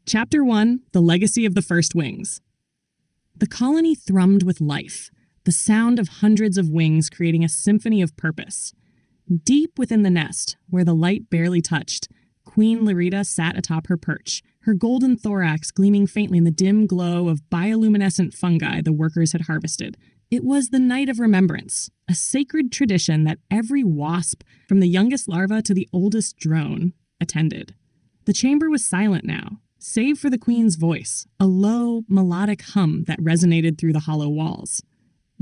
Chapter 1: The Legacy of the First Wings. The colony thrummed with life, the sound of hundreds of wings creating a symphony of purpose. Deep within the nest, where the light barely touched, Queen Lyrita sat atop her perch, her golden thorax gleaming faintly in the dim glow of bioluminescent fungi the workers had harvested. It was the night of remembrance, a sacred tradition that every wasp, from the youngest larva to the oldest drone, attended. The chamber was silent now, save for the queen's voice, a low, melodic hum that resonated through the hollow walls.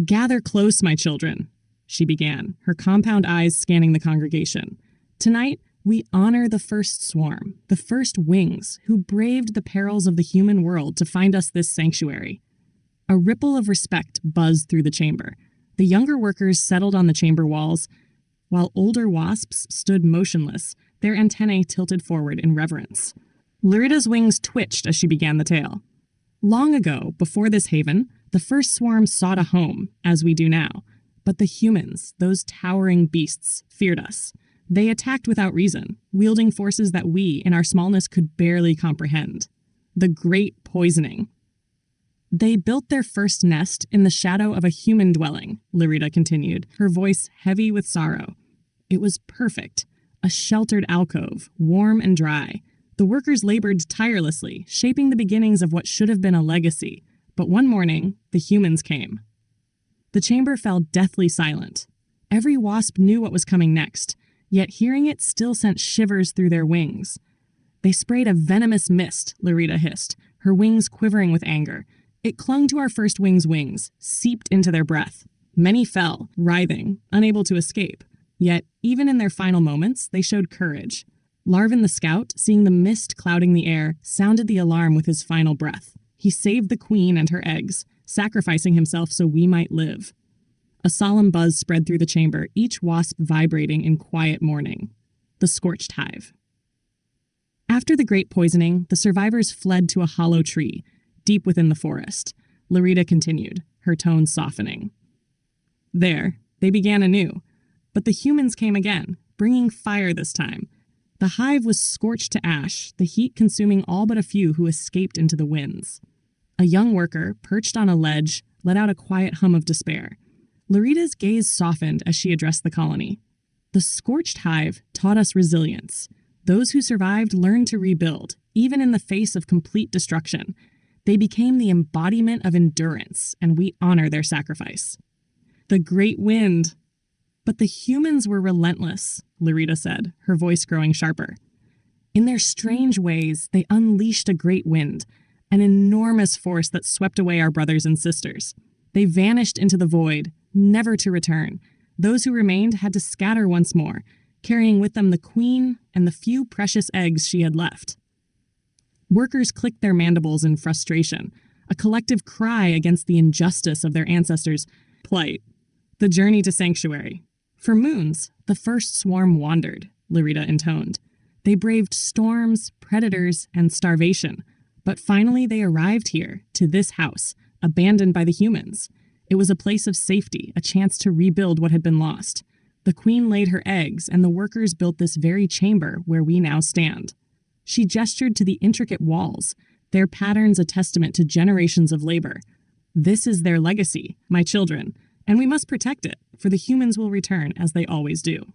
"Gather close, my children," she began, her compound eyes scanning the congregation. "Tonight, we honor the first swarm, the first wings, who braved the perils of the human world to find us this sanctuary." A ripple of respect buzzed through the chamber. The younger workers settled on the chamber walls, while older wasps stood motionless, their antennae tilted forward in reverence. Lyrita's wings twitched as she began the tale. Long ago, before this haven, the first swarm sought a home, as we do now. But the humans, those towering beasts, feared us. They attacked without reason, wielding forces that we, in our smallness, could barely comprehend. The Great Poisoning. "They built their first nest in the shadow of a human dwelling," Lyrita continued, her voice heavy with sorrow. "It was perfect, a sheltered alcove, warm and dry. The workers labored tirelessly, shaping the beginnings of what should have been a legacy. But one morning, the humans came." The chamber fell deathly silent. Every wasp knew what was coming next, yet hearing it still sent shivers through their wings. "They sprayed a venomous mist," Lyrita hissed, her wings quivering with anger. "It clung to our first wing's wings, seeped into their breath. Many fell, writhing, unable to escape. Yet, even in their final moments, they showed courage. Larvin the scout, seeing the mist clouding the air, sounded the alarm with his final breath. He saved the queen and her eggs, sacrificing himself so we might live." A solemn buzz spread through the chamber, each wasp vibrating in quiet mourning. The scorched hive. After the Great Poisoning, the survivors fled to a hollow tree, deep within the forest. Lyrita continued, her tone softening. "There, they began anew. But the humans came again, bringing fire this time. The hive was scorched to ash, the heat consuming all but a few who escaped into the winds." A young worker, perched on a ledge, let out a quiet hum of despair. Lyrita's gaze softened as she addressed the colony. "The scorched hive taught us resilience. Those who survived learned to rebuild, even in the face of complete destruction. They became the embodiment of endurance, and we honor their sacrifice." "The great wind." "But the humans were relentless," Lyrita said, her voice growing sharper. "In their strange ways, they unleashed a great wind, an enormous force that swept away our brothers and sisters. They vanished into the void, never to return. Those who remained had to scatter once more, carrying with them the queen and the few precious eggs she had left." Workers clicked their mandibles in frustration, a collective cry against the injustice of their ancestors' plight. "The journey to sanctuary. For moons, the first swarm wandered," Lyrita intoned. "They braved storms, predators, and starvation. But finally they arrived here, to this house, abandoned by the humans. It was a place of safety, a chance to rebuild what had been lost. The queen laid her eggs, and the workers built this very chamber where we now stand." She gestured to the intricate walls, their patterns a testament to generations of labor. "This is their legacy, my children, and we must protect it, for the humans will return as they always do."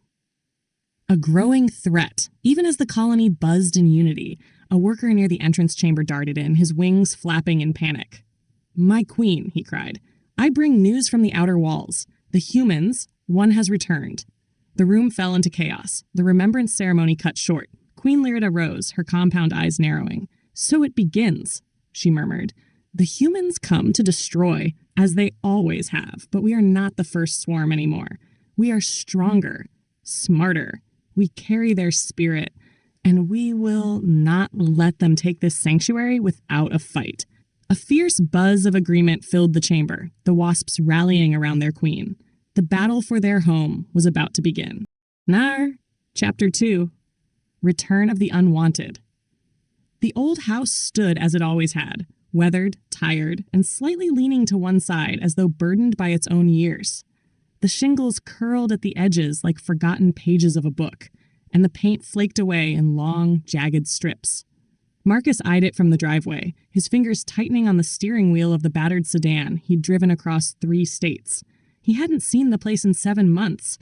A growing threat. Even as the colony buzzed in unity, a worker near the entrance chamber darted in, his wings flapping in panic. "My queen," he cried, "I bring news from the outer walls. The humans, one has returned." The room fell into chaos. The remembrance ceremony cut short. Queen Lyrita rose, her compound eyes narrowing. "So it begins," she murmured. "The humans come to destroy, as they always have, but we are not the first swarm anymore. We are stronger, smarter. We carry their spirit, and we will not let them take this sanctuary without a fight." A fierce buzz of agreement filled the chamber, the wasps rallying around their queen. The battle for their home was about to begin. Nar, Chapter 2. Return of the Unwanted. The old house stood as it always had, weathered, tired, and slightly leaning to one side as though burdened by its own years. The shingles curled at the edges like forgotten pages of a book, and the paint flaked away in long, jagged strips. Marcus eyed it from the driveway, his fingers tightening on the steering wheel of the battered sedan he'd driven across 3 states. He hadn't seen the place in 7 months,